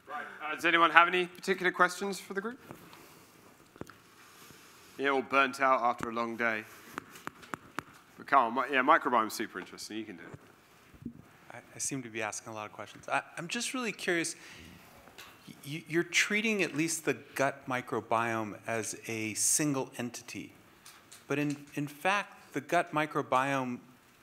Right. Does anyone have any particular questions for the group? You're all burnt out after a long day. But come on, yeah, microbiome's super interesting. You can do it. I seem to be asking a lot of questions. I'm just really curious. You're treating at least the gut microbiome as a single entity. But in fact, the gut microbiome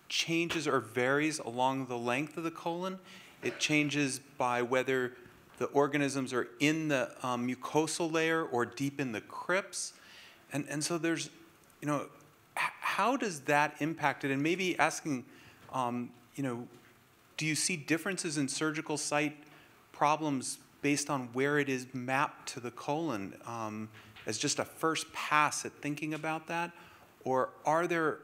changes or varies along the length of the colon. It changes by whether the organisms are in the mucosal layer or deep in the crypts. And so there's, you know, how does that impact it? And maybe asking, you know, do you see differences in surgical site problems based on where it is mapped to the colon as just a first pass at thinking about that? Or are there,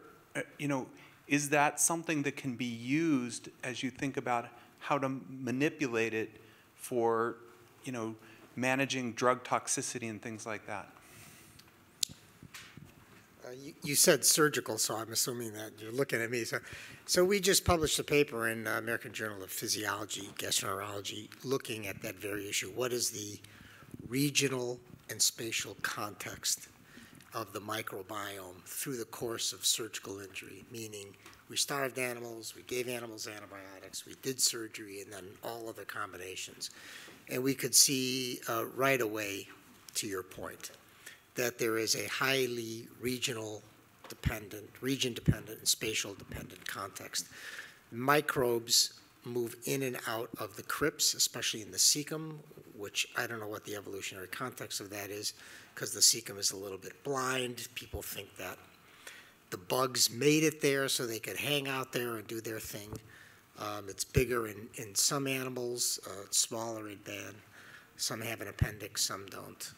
you know, is that something that can be used as you think about how to manipulate it for, you know, managing drug toxicity and things like that? You said surgical, so I'm assuming that you're looking at me. So we just published a paper in American Journal of Physiology, Gastroenterology, looking at that very issue. What is the regional and spatial context of the microbiome through the course of surgical injury? Meaning, we starved animals, we gave animals antibiotics, we did surgery, and then all other combinations. And we could see right away, to your point, that there is a highly region-dependent and spatial-dependent context. Microbes move in and out of the crypts, especially in the cecum, which I don't know what the evolutionary context of that is, because the cecum is a little bit blind. People think that the bugs made it there so they could hang out there and do their thing. It's bigger in some animals, it's smaller in man. Some have an appendix, some don't.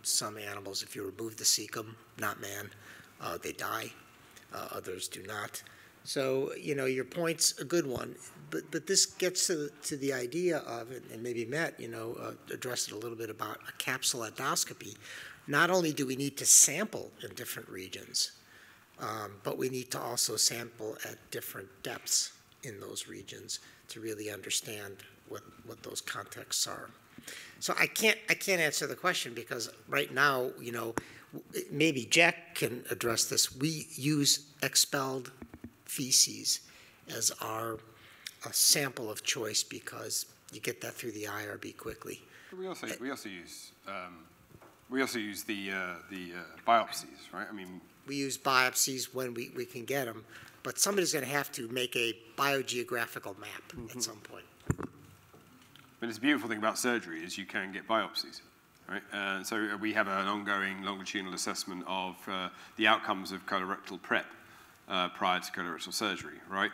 Some animals, if you remove the cecum, not man, they die. Others do not. So, you know, your point's a good one. But this gets to the idea of, and maybe Matt, you know, addressed it a little bit about a capsule endoscopy. Not only do we need to sample in different regions, but we need to also sample at different depths in those regions to really understand what those contexts are. So I can't answer the question because right now, you know, maybe Jack can address this. We use expelled feces as our sample of choice because you get that through the IRB quickly. We also use the biopsies, right? I mean, we use biopsies when we can get them, but somebody's going to have to make a biogeographical map at some point. But it's a beautiful thing about surgery is you can get biopsies, right? So we have an ongoing longitudinal assessment of the outcomes of colorectal prep prior to colorectal surgery, right?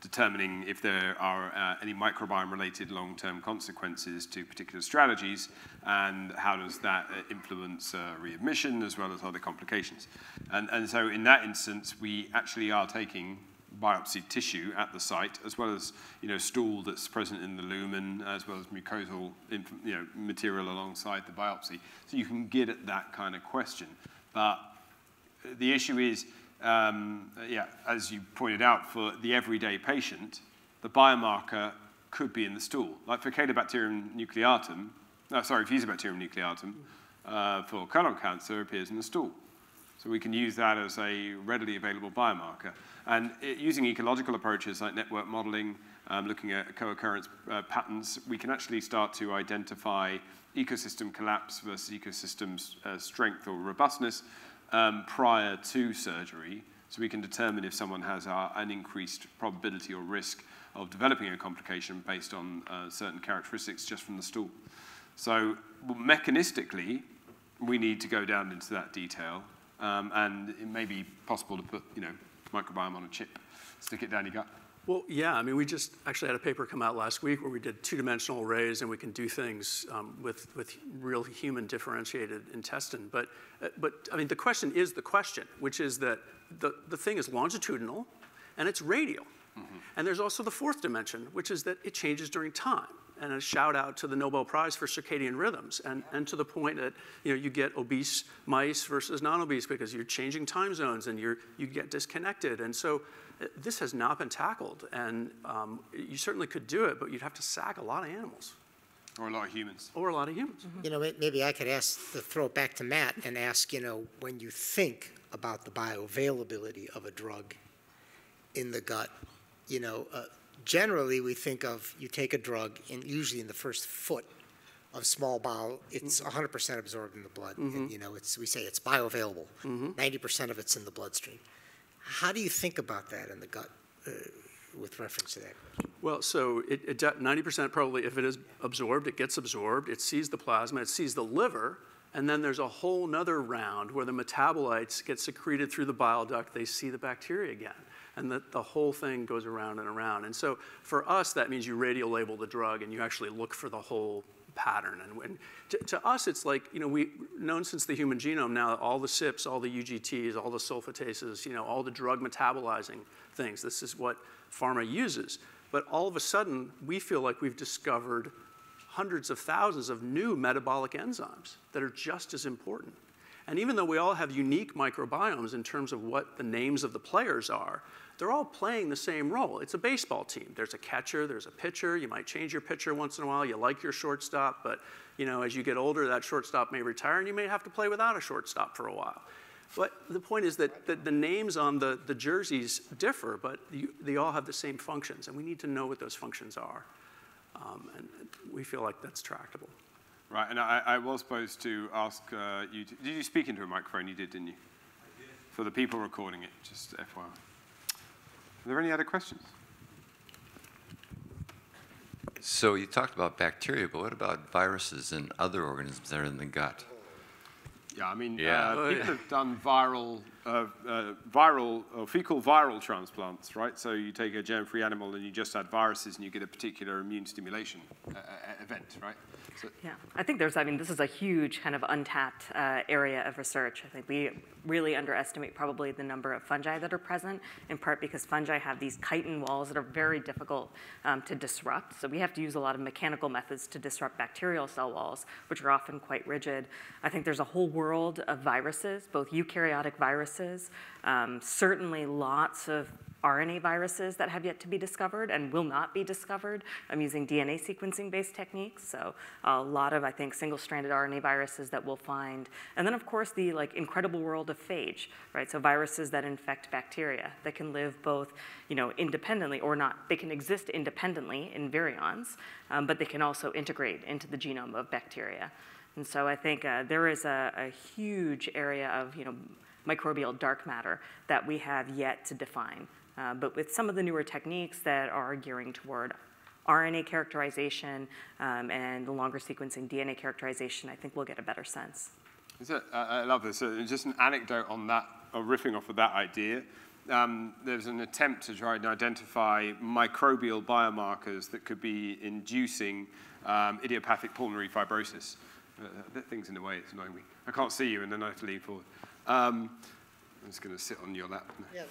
Determining if there are any microbiome-related long-term consequences to particular strategies and how does that influence readmission as well as other complications. And so in that instance, we actually are taking biopsy tissue at the site, as well as stool that's present in the lumen, as well as mucosal material alongside the biopsy. So you can get at that kind of question. But the issue is, as you pointed out, for the everyday patient, the biomarker could be in the stool. Like for Fusobacterium nucleatum, for colon cancer appears in the stool. So we can use that as a readily available biomarker. And using ecological approaches like network modeling, looking at co-occurrence patterns, we can actually start to identify ecosystem collapse versus ecosystem strength or robustness prior to surgery. So we can determine if someone has an increased probability or risk of developing a complication based on certain characteristics just from the stool. So mechanistically, we need to go down into that detail. And it may be possible to put, microbiome on a chip, stick it down your gut. Well, yeah, I mean, we just actually had a paper come out last week where we did two-dimensional arrays and we can do things with real human differentiated intestine. But I mean, the question is the question, which is that the thing is longitudinal and it's radial. Mm-hmm. And there's also the fourth dimension, which is that it changes during time. And a shout out to the Nobel Prize for circadian rhythms, and to the point that you get obese mice versus non-obese because you're changing time zones and you get disconnected. And so this has not been tackled, and you certainly could do it, but you'd have to sack a lot of animals. Or a lot of humans. or a lot of humans. You know, maybe I could throw it back to Matt and ask, you know, when you think about the bioavailability of a drug in the gut, you know, generally we think of you take a drug, and usually in the first foot of small bowel, it's 100% absorbed in the blood. And, you know, we say it's bioavailable. 90% of it's in the bloodstream. How do you think about that in the gut with reference to that? Well, so 90% probably, if it is absorbed, it gets absorbed, it sees the plasma, it sees the liver, and then there's a whole nother round where the metabolites get secreted through the bile duct, they see the bacteria again. And the whole thing goes around and around. And so for us, that means you radiolabel the drug and you actually look for the whole pattern. And to us, it's like, you know, we've known since the human genome now, all the CYPs, all the UGTs, all the sulfatases, you know, all the drug metabolizing things. This is what pharma uses. But all of a sudden, we feel like we've discovered hundreds of thousands of new metabolic enzymes that are just as important. And even though we all have unique microbiomes in terms of what the names of the players are, they're all playing the same role. It's a baseball team. There's a catcher, there's a pitcher. You might change your pitcher once in a while. You like your shortstop, but you know, as you get older, that shortstop may retire, and you may have to play without a shortstop for a while. But the point is that the names on the jerseys differ, but they all have the same functions, and we need to know what those functions are. And we feel like that's tractable. Right, and I was supposed to ask you, did you speak into a microphone? You did, didn't you? I did. For the people recording it, just FYI. Are there any other questions? So you talked about bacteria, but what about viruses and other organisms that are in the gut? Yeah, I mean, Yeah. people have done fecal viral transplants, right? So you take a germ-free animal and you just add viruses and you get a particular immune stimulation event, right? So, Yeah, I think this is a huge kind of untapped area of research. I think we really underestimate probably the number of fungi that are present, in part because fungi have these chitin walls that are very difficult to disrupt. So we have to use a lot of mechanical methods to disrupt bacterial cell walls, which are often quite rigid. I think there's a whole world of viruses, both eukaryotic viruses, certainly lots of RNA viruses that have yet to be discovered and will not be discovered using DNA sequencing-based techniques. So a lot of, I think, single-stranded RNA viruses that we'll find. And then, of course, the incredible world of phage, right? So viruses that infect bacteria that can live both, you know, independently or not. They can exist independently in virions, but they can also integrate into the genome of bacteria. And so I think there is a huge area of, you know, microbial dark matter that we have yet to define. But with some of the newer techniques that are gearing toward RNA characterization and the longer sequencing DNA characterization, I think we'll get a better sense. I love this. Just an anecdote on that, or riffing off of that idea. There's an attempt to try and identify microbial biomarkers that could be inducing idiopathic pulmonary fibrosis. That thing's in the way, it's annoying me. I can't see you, and then I have to lean forward. I'm just going to sit on your lap. Yeah,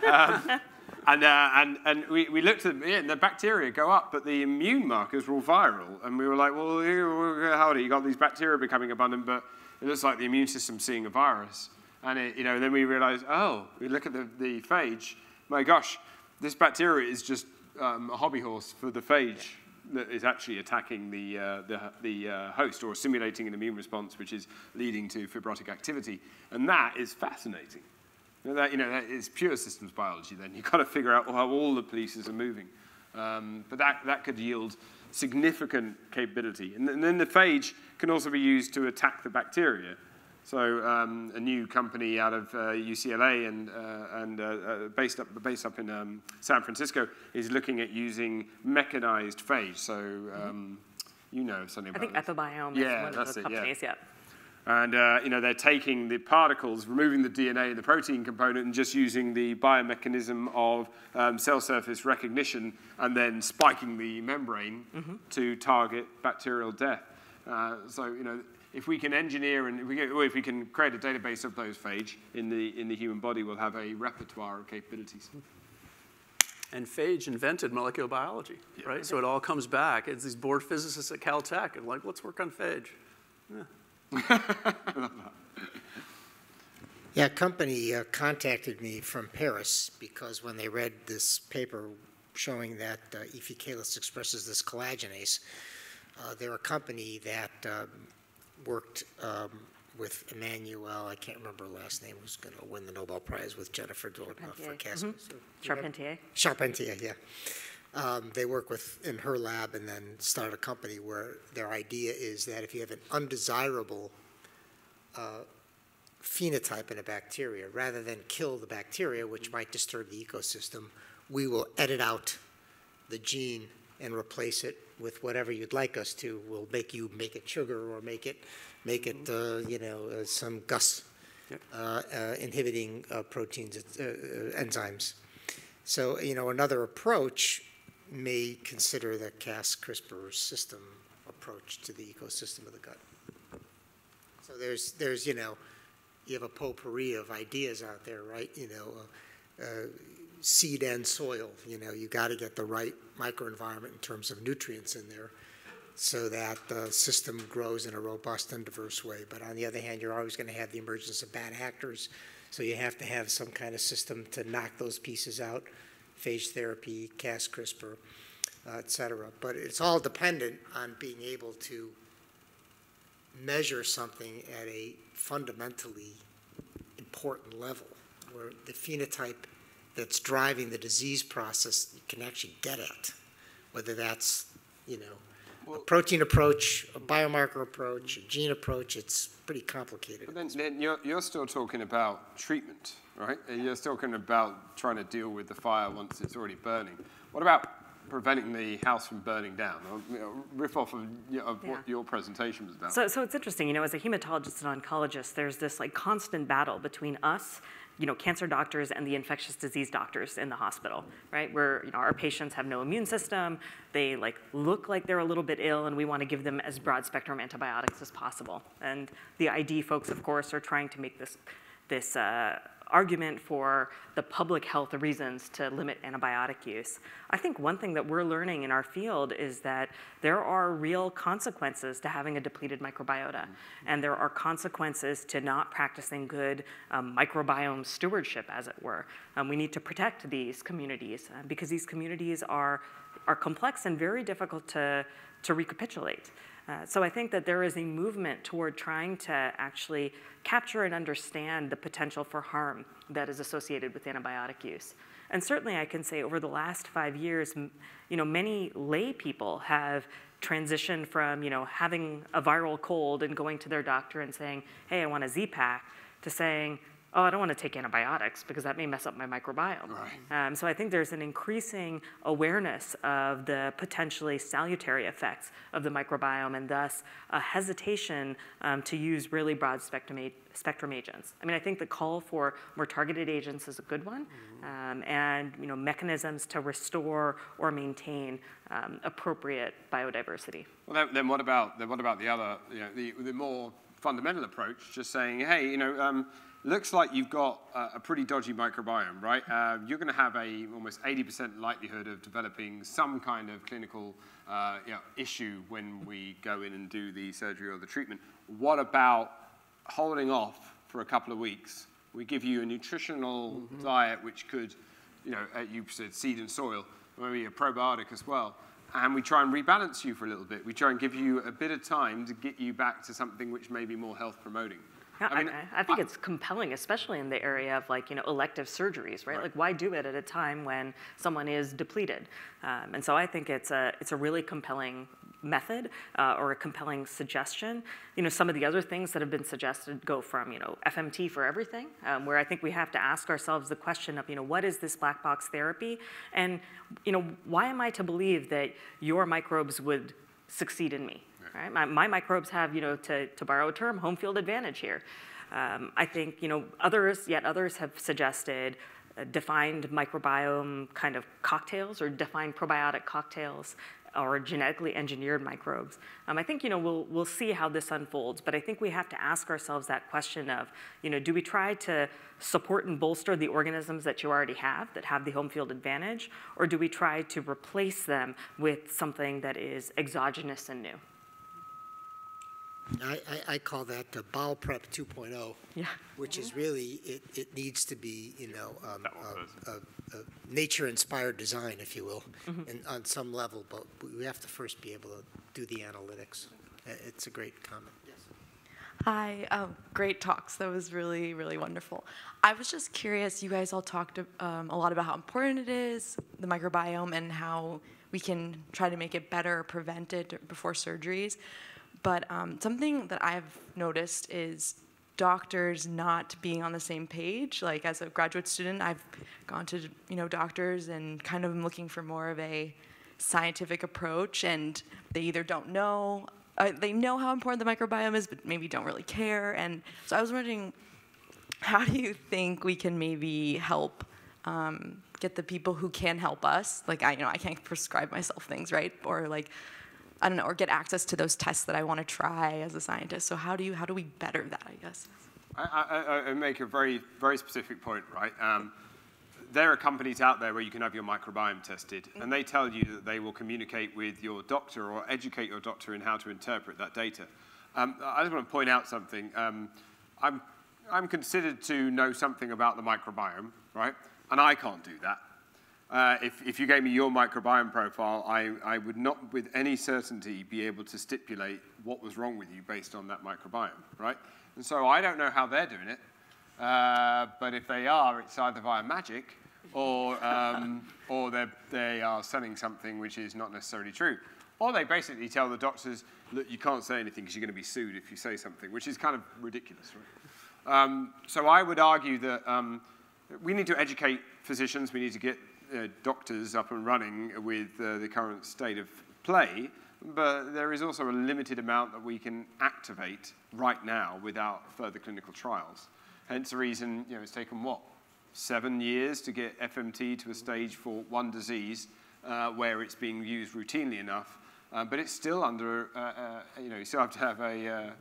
that's and we looked at and the bacteria go up, but the immune markers were all viral. And we were like, well, howdy, you got these bacteria becoming abundant, but it looks like the immune system's seeing a virus. And you know, then we realized, oh, we look at the phage. My gosh, this bacteria is just a hobby horse for the phage that is actually attacking the host or simulating an immune response, which is leading to fibrotic activity. And that is fascinating. That is pure systems biology then. You've got to figure out how all the pieces are moving. But that could yield significant capability. And then the phage can also be used to attack the bacteria. So a new company out of UCLA and based up in San Francisco is looking at using mechanized phage. So you know something about I think Ethobiome is one of the companies, yeah. And they're taking the particles, removing the DNA and the protein component, and just using the biomechanism of cell surface recognition, and then spiking the membrane to target bacterial death. If we can engineer and if we can create a database of those phage in the human body, we'll have a repertoire of capabilities. And phage invented molecular biology, right? So it all comes back. It's these bored physicists at Caltech, and like, let's work on phage. Yeah. Yeah, a company contacted me from Paris because when they read this paper showing that Ephicalis expresses this collagenase, they're a company that worked with Emmanuel, I can't remember her last name, who's going to win the Nobel Prize with Jennifer for Casper. Charpentier. Charpentier, yeah. They work in her lab and then start a company where their idea is that if you have an undesirable phenotype in a bacteria, rather than kill the bacteria, which might disturb the ecosystem, we will edit out the gene and replace it with whatever you'd like us to. We'll make it sugar or make it some GUS inhibiting proteins, enzymes. So, another approach may consider the Cas-CRISPR system approach to the ecosystem of the gut. So there's you have a potpourri of ideas out there, right? Seed and soil, you got to get the right microenvironment in terms of nutrients in there so that the system grows in a robust and diverse way. But on the other hand, you're always going to have the emergence of bad actors, so you have to have some kind of system to knock those pieces out, phage therapy, Cas-CRISPR, et cetera. But it's all dependent on being able to measure something at a fundamentally important level where the phenotype that's driving the disease process you can actually get at, whether that's, a protein approach, a biomarker approach, a gene approach. It's pretty complicated. But then you're still talking about treatment, right? You're still talking about trying to deal with the fire once it's already burning. What about preventing the house from burning down? Riff off of, what your presentation was about. So it's interesting, as a hematologist and oncologist, there's this constant battle between us, cancer doctors and the infectious disease doctors in the hospital, right? Where, our patients have no immune system, they look like they're a little bit ill, and we want to give them as broad spectrum antibiotics as possible. And the ID folks, of course, are trying to make this argument for the public health reasons to limit antibiotic use. I think one thing that we're learning in our field is that there are real consequences to having a depleted microbiota, and there are consequences to not practicing good microbiome stewardship, as it were. We need to protect these communities because these communities are complex and very difficult to recapitulate. So I think that there is a movement toward trying to actually capture and understand the potential for harm that is associated with antibiotic use. And certainly I can say over the last 5 years, many lay people have transitioned from, having a viral cold and going to their doctor and saying, hey, I want a Z-Pak, to saying, oh, I don't want to take antibiotics because that may mess up my microbiome. Right. So I think there's an increasing awareness of the potentially salutary effects of the microbiome, and thus a hesitation to use really broad spectrum agents. I think the call for more targeted agents is a good one, and mechanisms to restore or maintain appropriate biodiversity. Well, then what about the other, the more fundamental approach, just saying, hey, looks like you've got a pretty dodgy microbiome, right? You're going to have almost 80% likelihood of developing some kind of clinical issue when we go in and do the surgery or the treatment. What about holding off for a couple of weeks? We give you a nutritional diet which could, you said seed and soil, maybe a probiotic as well, and we try and rebalance you for a little bit. We try and give you a bit of time to get you back to something which may be more health promoting. I think it's compelling, especially in the area of elective surgeries, right? Why do it at a time when someone is depleted? And so I think it's a really compelling method or a compelling suggestion. Some of the other things that have been suggested go from FMT for everything, where I think we have to ask ourselves the question of what is this black box therapy, and why am I to believe that your microbes would succeed in me? Right? My microbes have, to borrow a term, home field advantage here. I think, others have suggested defined microbiome kind of cocktails or defined probiotic cocktails or genetically engineered microbes. I think, we'll see how this unfolds, but I think we have to ask ourselves that question of, do we try to support and bolster the organisms that you already have that have the home field advantage, or do we try to replace them with something that is exogenous and new? I call that the bowel prep 2.0. Yeah. Which is really, it needs to be, a nature-inspired design, if you will, and on some level, but we have to first be able to do the analytics. It's a great comment. Hi, great talks. That was really, really wonderful. I was just curious, you guys all talked a lot about how important it is, the microbiome, and how we can try to make it better, prevent it before surgeries. But something that I've noticed is doctors not being on the same page. Like as a graduate student, I've gone to doctors and kind of am looking for more of a scientific approach, and they either don't know, they know how important the microbiome is, but maybe don't really care. And so I was wondering, how do you think we can maybe help get the people who can help us? Like I can't prescribe myself things, right? Or like, I don't know, or get access to those tests that I want to try as a scientist. So how do we better that, I guess? I make a very, very specific point, right? There are companies out there where you can have your microbiome tested, and they tell you that they will communicate with your doctor or educate your doctor in how to interpret that data. I just want to point out something. I'm considered to know something about the microbiome, right? And I can't do that. If you gave me your microbiome profile, I would not with any certainty be able to stipulate what was wrong with you based on that microbiome, right? And so I don't know how they're doing it, but if they are, it's either via magic or they are selling something which is not necessarily true. Or they basically tell the doctors, look, you can't say anything because you're going to be sued if you say something, which is kind of ridiculous, right? So I would argue that we need to educate physicians, we need to get doctors up and running with the current state of play, but there is also a limited amount that we can activate right now without further clinical trials. Hence the reason, it's taken, 7 years to get FMT to a stage for one disease where it's being used routinely enough, but it's still under, you still have to have a...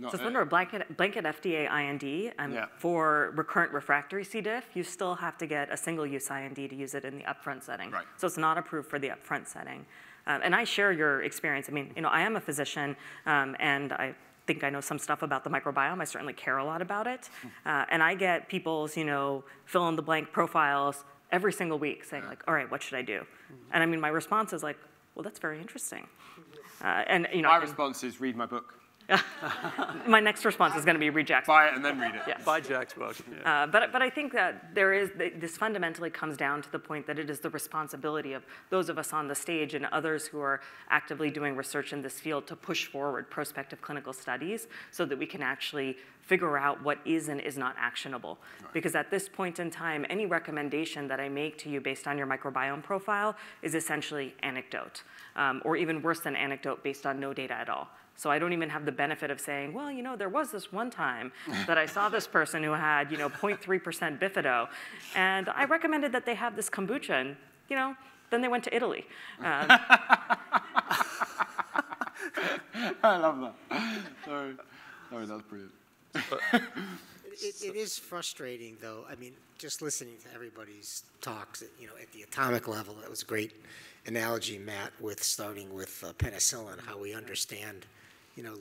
So it's under a blanket FDA IND, and for recurrent refractory C. diff, you still have to get a single-use IND to use it in the upfront setting. Right. So it's not approved for the upfront setting. And I share your experience. I mean, I am a physician, and I think I know some stuff about the microbiome. I certainly care a lot about it. And I get people's, fill-in-the-blank profiles every single week saying, like, all right, what should I do? And I mean, my response is like, well, that's very interesting. My response is read my book. My next response is going to be read Jack's book. Buy it and then read it. Yes. Buy Jack's book. Yeah. But I think that this fundamentally comes down to the point that it is the responsibility of those of us on the stage and others who are actively doing research in this field to push forward prospective clinical studies so that we can actually figure out what is and is not actionable. Right. Because at this point in time, any recommendation that I make to you based on your microbiome profile is essentially anecdote, or even worse than anecdote based on no data at all. So I don't even have the benefit of saying, well, there was this one time that I saw this person who had, 0.3% bifido, and I recommended that they have this kombucha, and, then they went to Italy. I love that. Sorry, that was brilliant. It is frustrating, though. I mean, just listening to everybody's talks, at the atomic level, that was a great analogy, Matt, with starting with penicillin, how we understand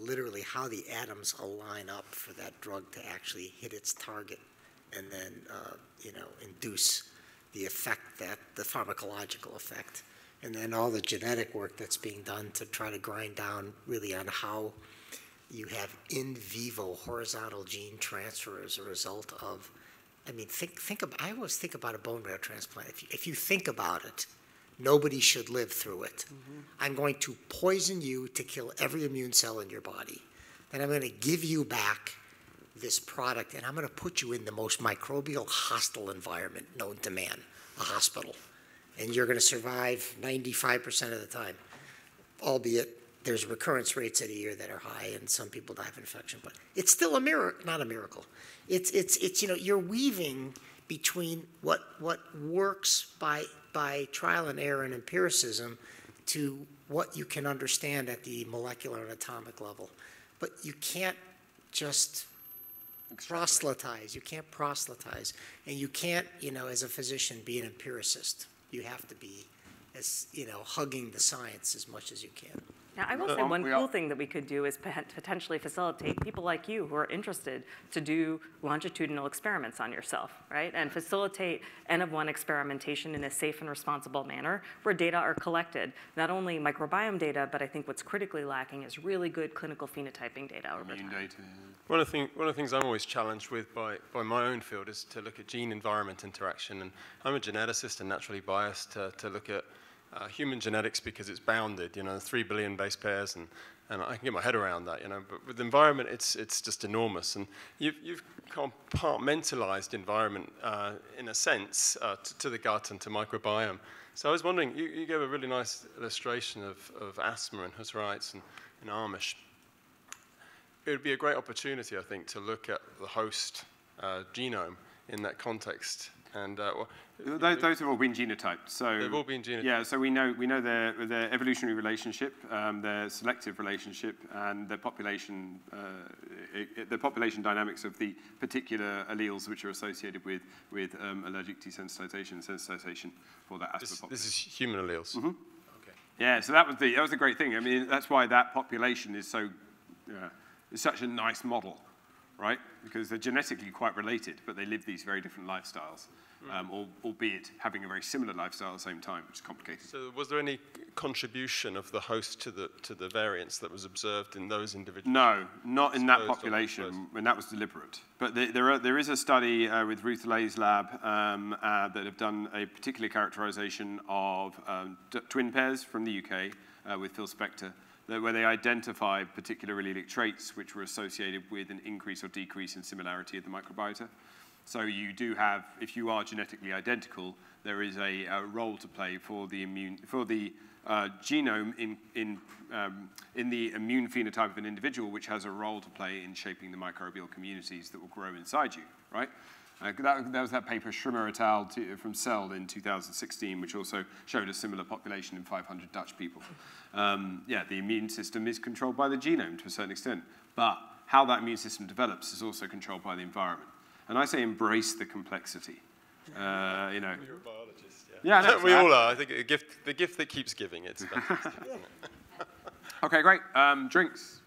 literally how the atoms align up for that drug to actually hit its target and then, induce the effect, the pharmacological effect. And then all the genetic work that's being done to try to grind down really on how you have in vivo horizontal gene transfer as a result of, I always think about a bone marrow transplant. If you think about it, nobody should live through it. Mm-hmm. I'm going to poison you to kill every immune cell in your body. Then I'm going to give you back this product, and I'm going to put you in the most microbial hostile environment known to man, a hospital. And you're going to survive 95% of the time, albeit there's recurrence rates at a year that are high, and some people die of infection. But it's still not a miracle. It's you're weaving between what works by trial and error and empiricism to what you can understand at the molecular and atomic level. But you can't just proselytize. You can't proselytize. And you can't, as a physician, be an empiricist. You have to be, hugging the science as much as you can. Now, I will say one cool thing that we could do is potentially facilitate people like you who are interested to do longitudinal experiments on yourself, right? And facilitate N-of-1 experimentation in a safe and responsible manner where data are collected. Not only microbiome data, but I think what's critically lacking is really good clinical phenotyping data over time. Data. One of the things I'm always challenged with by my own field is to look at gene-environment interaction. And I'm a geneticist and naturally biased to look at human genetics because it's bounded, 3 billion base pairs, and I can get my head around that, But with the environment, it's just enormous. And you've compartmentalized environment in a sense to the gut and to microbiome. So I was wondering, you gave a really nice illustration of asthma and Hutterites and Amish. It would be a great opportunity, I think, to look at the host genome in that context. And those have all been genotyped. So they've all been genotyped. Yeah. So we know their evolutionary relationship, their selective relationship, and their population dynamics of the particular alleles which are associated with allergic desensitization and sensitization for that asthma population. This is human alleles. Mm-hmm. Okay. Yeah. So that was the great thing. I mean, that's why that population is so is such a nice model, right? Because they're genetically quite related, but they live these very different lifestyles, albeit having a very similar lifestyle at the same time, which is complicated. So was there any contribution of the host to the variance that was observed in those individuals? No, not in that population, and that was deliberate. But there is a study with Ruth Lay's lab that have done a particular characterization of twin pairs from the UK with Phil Spector, where they identify particular allelic traits which were associated with an increase or decrease in similarity of the microbiota. So you do have, if you are genetically identical, there is a role to play for the genome in the immune phenotype of an individual, which has a role to play in shaping the microbial communities that will grow inside you, right? That was that paper, Schrimmer et al. From Cell in 2016, which also showed a similar population in 500 Dutch people. Yeah, the immune system is controlled by the genome to a certain extent, but how that immune system develops is also controlled by the environment. And I say embrace the complexity. You're a biologist, yeah. No, we all are. I think the gift that keeps giving. It's fantastic, isn't it? Okay, great. Drinks.